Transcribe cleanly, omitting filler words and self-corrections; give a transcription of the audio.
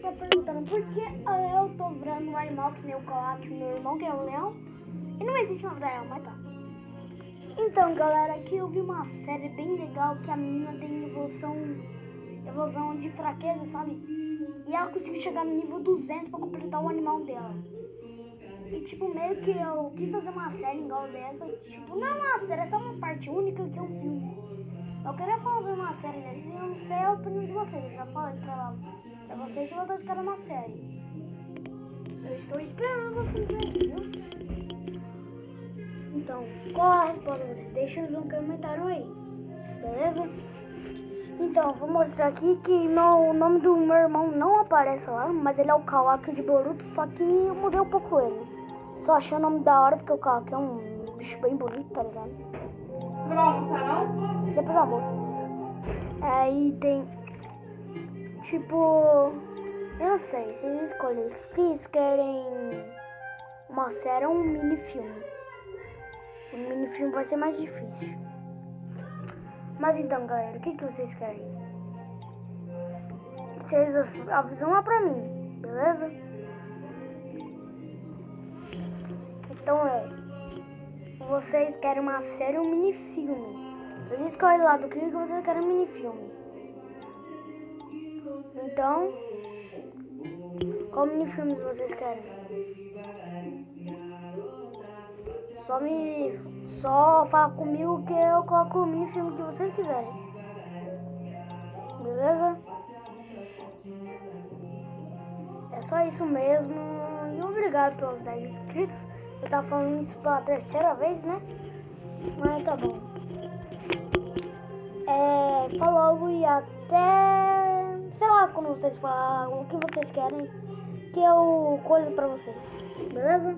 tá perguntando por que eu tô virando um animal que nem o Kawaki, meu irmão, que é o leão. E não existe na vida real, mas tá. Então, galera, aqui eu vi uma série bem legal que a menina tem evolução de fraqueza, sabe? E ela conseguiu chegar no nível 200 pra completar o animal dela. E tipo, meio que eu quis fazer uma série igual dessa. Tipo, não é uma série, é só uma parte única que é um filme. Eu queria fazer uma série dessa e eu não sei a opinião de vocês. Eu já falei pra vocês se vocês querem uma série. Eu estou esperando vocês aí, viu? Então, qual a resposta de vocês? Deixa no comentário aí, beleza? Então, vou mostrar aqui que o nome do meu irmão não aparece lá, mas ele é o Kawaki de Boruto, só que eu mudei um pouco ele. Só achei o nome da hora porque o Kawaki é um bicho bem bonito, tá ligado? Você vai almoçar não? Depois eu almoço. Aí tem, tipo, eu não sei, vocês escolhem se vocês querem uma série ou um mini filme. O mini filme vai ser mais difícil. Mas então, galera, o que vocês querem? Vocês avisam lá pra mim, beleza? Então vocês querem uma série ou um mini filme? Vocês escolhem lá do que vocês querem um mini filme. Então, qual mini filme vocês querem? Só fala comigo que eu coloco o mini filme que vocês quiserem. Beleza? É só isso mesmo. E obrigado pelos 10 inscritos. Eu tava falando isso pela terceira vez, né? Mas tá bom. Falou e até... Sei lá quando vocês falar o que vocês querem. Que eu coisa pra vocês. Beleza?